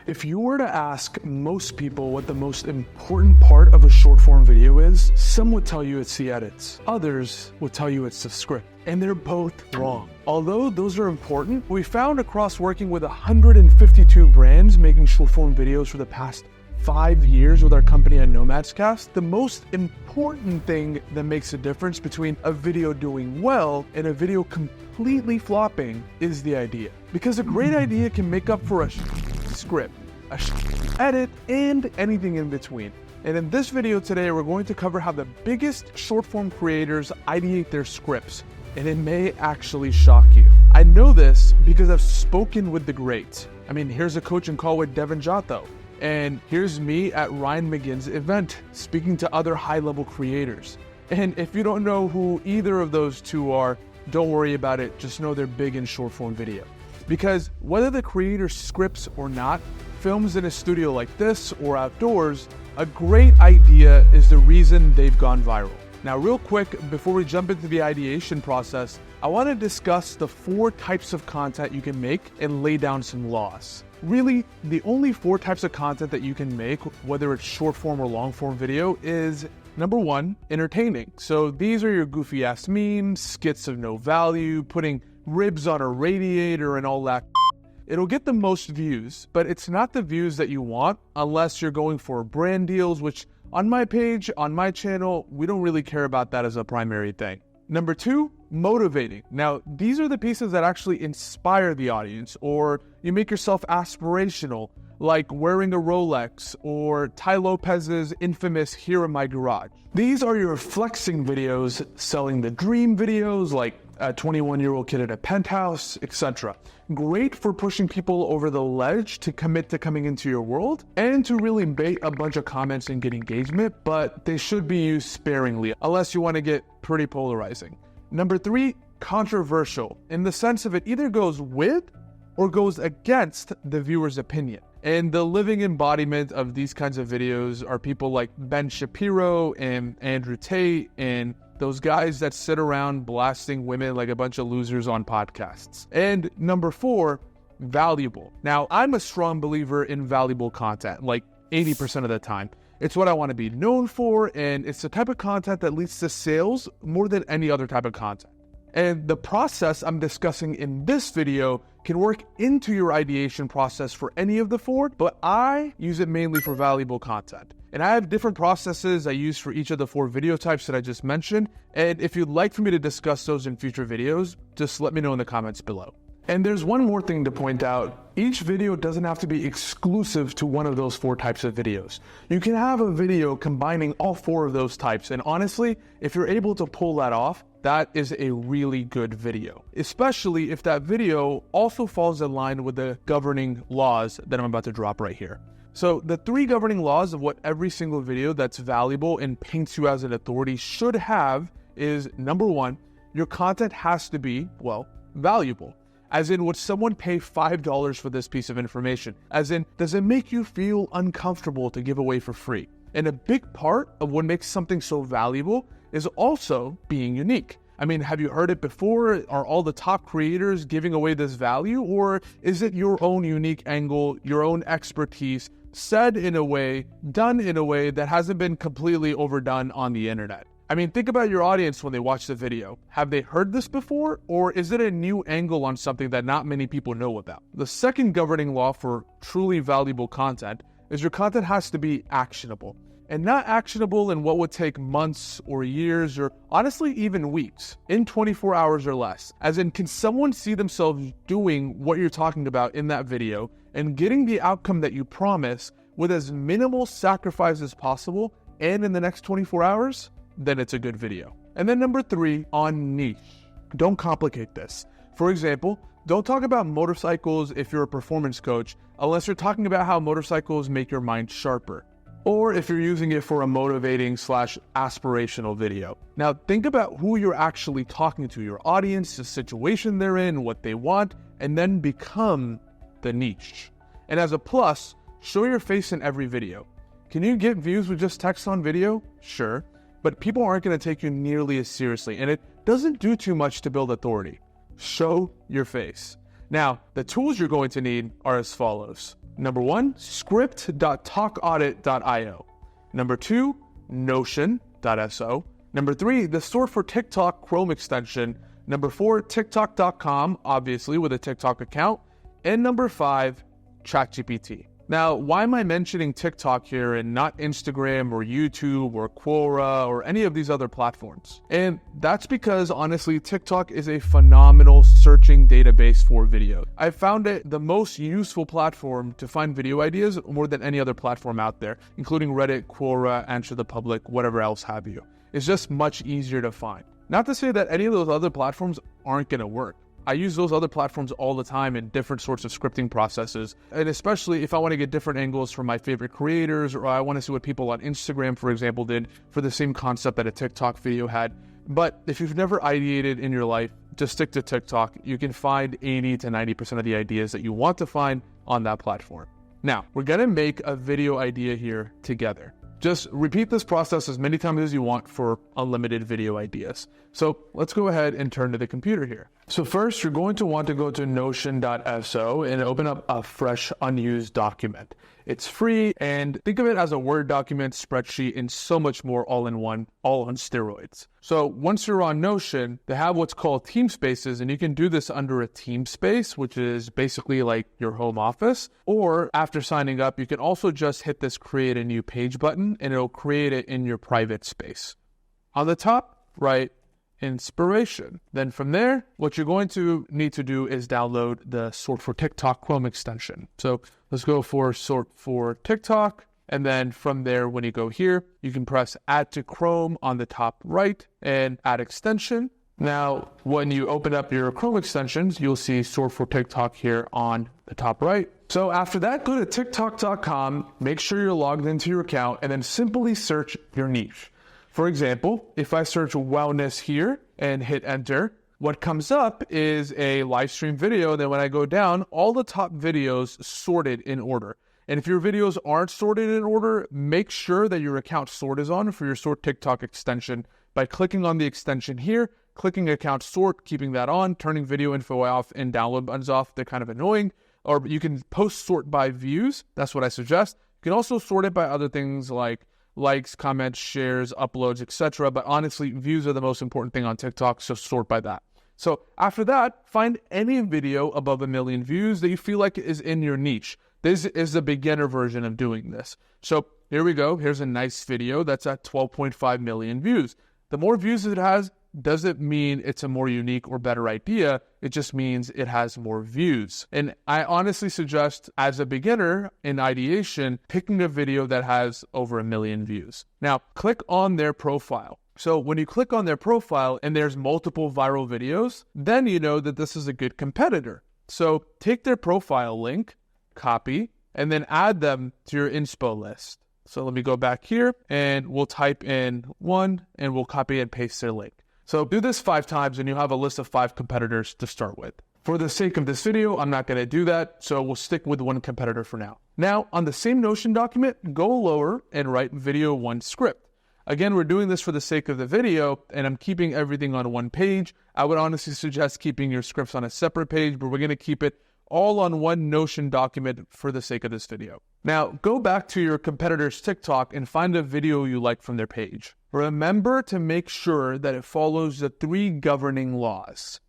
If you were to ask most people what the most important part of a short form video is, some would tell you it's the edits. Others would tell you it's the script. And they're both wrong. Although those are important, we found across working with 152 brands making short form videos for the past 5 years with our company at Nomadscast, the most important thing that makes a difference between a video doing well and a video completely flopping is the idea. Because a great idea can make up for a script, a edit, and anything in between. And in this video today, we're going to cover how the biggest short form creators ideate their scripts, and it may actually shock you. I know this because I've spoken with the greats. I mean, here's a coaching call with Devin Jotho, and here's me at Ryan McGinn's event speaking to other high-level creators. And if you don't know who either of those two are, don't worry about it, just know they're big in short form video. Because whether the creator scripts or not, films in a studio like this or outdoors, a great idea is the reason they've gone viral. Now, real quick, before we jump into the ideation process, I want to discuss the 4 types of content you can make and lay down some laws. Really, the only 4 types of content that you can make, whether it's short form or long form video, is number 1, entertaining. So these are your goofy ass memes, skits of no value, putting ribs on a radiator and all that. It'll get the most views, but it's not the views that you want unless you're going for brand deals, which on my page, on my channel, we don't really care about that as a primary thing. Number 2, motivating. Now, these are the pieces that actually inspire the audience, or you make yourself aspirational, like wearing a Rolex or Ty Lopez's infamous Here in My Garage. These are your flexing videos, selling the dream videos, like a 21-year-old kid at a penthouse, etc. Great for pushing people over the ledge to commit to coming into your world and to really bait a bunch of comments and get engagement, but they should be used sparingly unless you want to get pretty polarizing. Number 3, controversial, in the sense of it either goes with or goes against the viewer's opinion. And the living embodiment of these kinds of videos are people like Ben Shapiro and Andrew Tate and those guys that sit around blasting women like a bunch of losers on podcasts. And number 4, valuable. Now, I'm a strong believer in valuable content, like 80% of the time. It's what I want to be known for, and it's the type of content that leads to sales more than any other type of content. And the process I'm discussing in this video can work into your ideation process for any of the 4, but I use it mainly for valuable content. And I have different processes I use for each of the 4 video types that I just mentioned. And if you'd like for me to discuss those in future videos, just let me know in the comments below. And there's one more thing to point out. Each video doesn't have to be exclusive to one of those 4 types of videos. You can have a video combining all 4 of those types. And honestly, if you're able to pull that off, that is a really good video, especially if that video also falls in line with the governing laws that I'm about to drop right here. So the 3 governing laws of what every single video that's valuable and paints you as an authority should have is, number 1, your content has to be, well, valuable. As in, would someone pay $5 for this piece of information? As in, does it make you feel uncomfortable to give away for free? And a big part of what makes something so valuable is also being unique. I mean, have you heard it before? Are all the top creators giving away this value? Or is it your own unique angle, your own expertise, said in a way, done in a way that hasn't been completely overdone on the internet? I mean, think about your audience when they watch the video. Have they heard this before? Or is it a new angle on something that not many people know about? The second governing law for truly valuable content is your content has to be actionable. And not actionable in what would take months or years or honestly even weeks, in 24 hours or less. As in, can someone see themselves doing what you're talking about in that video and getting the outcome that you promise with as minimal sacrifice as possible and in the next 24 hours? Then it's a good video. And then number 3, on niche. Don't complicate this. For example, don't talk about motorcycles if you're a performance coach unless you're talking about how motorcycles make your mind sharper. Or if you're using it for a motivating / aspirational video. Now think about who you're actually talking to, your audience, the situation they're in, what they want, and then become the niche. And as a plus, show your face in every video. Can you get views with just text on video? Sure, but people aren't going to take you nearly as seriously, and it doesn't do too much to build authority. Show your face. Now, the tools you're going to need are as follows. Number 1, script.talkaudit.io. Number 2, notion.so. Number 3, the Sort for TikTok Chrome extension. Number 4, tiktok.com, obviously with a TikTok account. And number 5, ChatGPT. Now, why am I mentioning TikTok here and not Instagram or YouTube or Quora or any of these other platforms? And that's because, honestly, TikTok is a phenomenal searching database for video. I found it the most useful platform to find video ideas more than any other platform out there, including Reddit, Quora, Answer the Public, whatever else have you. It's just much easier to find. Not to say that any of those other platforms aren't going to work. I use those other platforms all the time in different sorts of scripting processes, and especially if I want to get different angles from my favorite creators, or I want to see what people on Instagram, for example, did for the same concept that a TikTok video had. But if you've never ideated in your life, just stick to TikTok. You can find 80 to 90% of the ideas that you want to find on that platform. Now, we're going to make a video idea here together. Just repeat this process as many times as you want for unlimited video ideas. So let's go ahead and turn to the computer here. So first, you're going to want to go to notion.so and open up a fresh, unused document. It's free, and think of it as a Word document, spreadsheet, and so much more all in one, all on steroids. So once you're on Notion, they have what's called team spaces, and you can do this under a team space, which is basically like your home office. Or after signing up, you can also just hit this create a new page button, and it'll create it in your private space. On the top right, inspiration. Then from there, what you're going to need to do is download the Sort for TikTok Chrome extension. So let's go for Sort for TikTok. And then from there, when you go here, you can press Add to Chrome on the top right and add extension. Now, when you open up your Chrome extensions, you'll see Sort for TikTok here on the top right. So after that, go to tiktok.com, make sure you're logged into your account, and then simply search your niche. For example, if I search wellness here and hit enter, what comes up is a live stream video. Then when I go down, all the top videos sorted in order. And if your videos aren't sorted in order, make sure that your account sort is on for your Sort TikTok extension by clicking on the extension here, clicking account sort, keeping that on, turning video info off and download buttons off. They're kind of annoying. Or you can post sort by views. That's what I suggest. You can also sort it by other things like likes, comments, shares, uploads, etc. But honestly, views are the most important thing on TikTok, so sort by that. So after that, find any video above 1 million views that you feel like is in your niche. This is the beginner version of doing this. So here we go. Here's a nice video that's at 12.5 million views. The more views it has doesn't mean it's a more unique or better idea. It just means it has more views. And I honestly suggest, as a beginner in ideation, picking a video that has over 1 million views. Now, click on their profile. So when you click on their profile and there's multiple viral videos, then you know that this is a good competitor. So take their profile link, copy, and then add them to your inspo list. So let me go back here and we'll type in one and we'll copy and paste their link. So do this 5 times and you'll have a list of 5 competitors to start with. For the sake of this video, I'm not going to do that, so we'll stick with one competitor for now. Now, on the same Notion document, go lower and write video 1 script. Again, we're doing this for the sake of the video, and I'm keeping everything on one page. I would honestly suggest keeping your scripts on a separate page, but we're going to keep it all on one Notion document for the sake of this video. Now, go back to your competitor's TikTok and find a video you like from their page. Remember to make sure that it follows the 3 governing laws: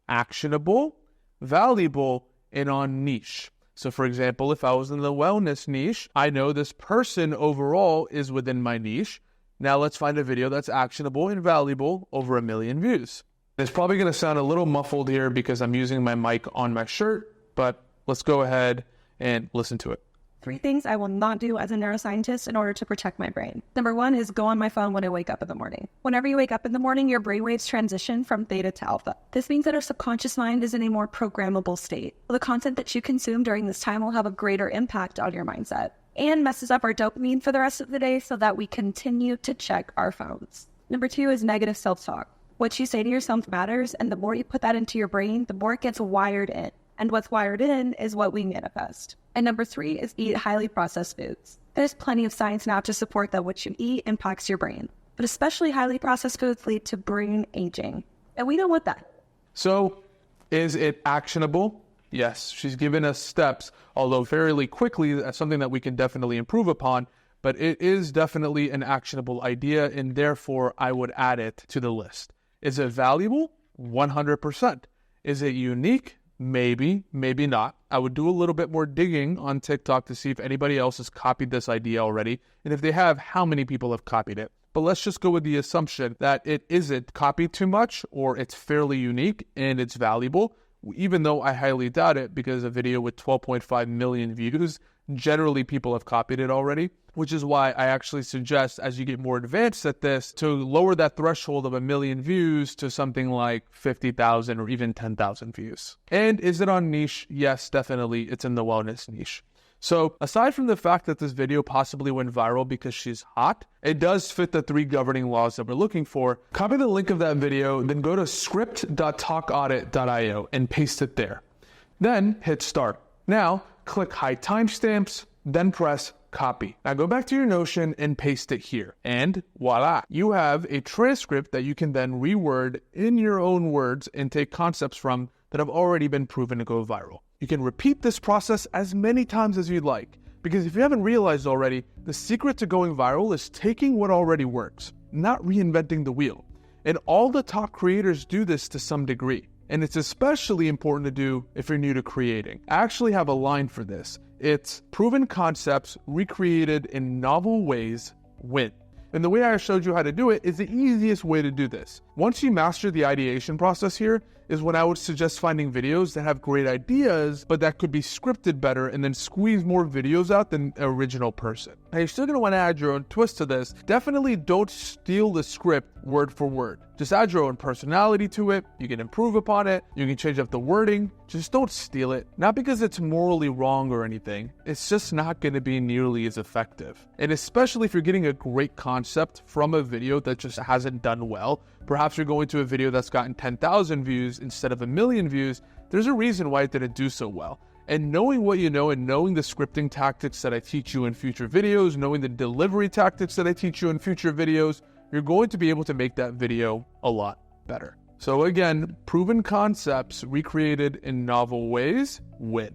actionable, valuable, and on niche. So for example, if I was in the wellness niche, I know this person overall is within my niche. Now let's find a video that's actionable and valuable, over 1 million views. It's probably going to sound a little muffled here because I'm using my mic on my shirt, but let's go ahead and listen to it. 3 things I will not do as a neuroscientist in order to protect my brain. Number 1 is go on my phone when I wake up in the morning. Whenever you wake up in the morning, your brainwaves transition from theta to alpha. This means that our subconscious mind is in a more programmable state. The content that you consume during this time will have a greater impact on your mindset and messes up our dopamine for the rest of the day so that we continue to check our phones. Number 2 is negative self-talk. What you say to yourself matters, and the more you put that into your brain, the more it gets wired in. And what's wired in is what we manifest. And number 3 is eat highly processed foods. There's plenty of science now to support that what you eat impacts your brain, but especially highly processed foods lead to brain aging. And we don't want that. So is it actionable? Yes, she's given us steps, although fairly quickly. That's something that we can definitely improve upon, but it is definitely an actionable idea, and therefore I would add it to the list. Is it valuable? 100%. Is it unique? Maybe, maybe not. I would do a little bit more digging on TikTok to see if anybody else has copied this idea already, and if they have, how many people have copied it. But let's just go with the assumption that it isn't copied too much, or it's fairly unique and it's valuable, even though I highly doubt it, because a video with 12.5 million views, generally people have copied it already, which is why I actually suggest, as you get more advanced at this, to lower that threshold of 1 million views to something like 50,000 or even 10,000 views. And is it on niche? Yes, definitely. It's in the wellness niche. So aside from the fact that this video possibly went viral because she's hot, it does fit the 3 governing laws that we're looking for. Copy the link of that video, then go to script.talkaudit.io and paste it there. Then hit start. Now click hide timestamps, then press copy. Now go back to your Notion and paste it here. And voila, you have a transcript that you can then reword in your own words and take concepts from that have already been proven to go viral. You can repeat this process as many times as you'd like, because if you haven't realized already, the secret to going viral is taking what already works, not reinventing the wheel. And all the top creators do this to some degree. And it's especially important to do if you're new to creating. I actually have a line for this. It's proven concepts recreated in novel ways win. And the way I showed you how to do it is the easiest way to do this. Once you master the ideation process here is when I would suggest finding videos that have great ideas, but that could be scripted better and then squeeze more videos out than the original person. Now you're still gonna wanna add your own twist to this. Definitely don't steal the script word for word. Just add your own personality to it. You can improve upon it. You can change up the wording. Just don't steal it. Not because it's morally wrong or anything. It's just not gonna be nearly as effective. And especially if you're getting a great concept from a video that just hasn't done well, perhaps you're going to a video that's gotten 10,000 views instead of 1 million views, there's a reason why it didn't do so well. And knowing what you know and knowing the scripting tactics that I teach you in future videos, knowing the delivery tactics that I teach you in future videos, you're going to be able to make that video a lot better. So again, proven concepts recreated in novel ways win.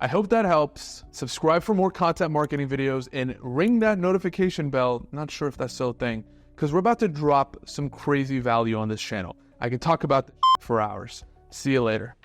I hope that helps. Subscribe for more content marketing videos and ring that notification bell. Not sure if that's still a thing, because we're about to drop some crazy value on this channel. I can talk about this for hours. See you later.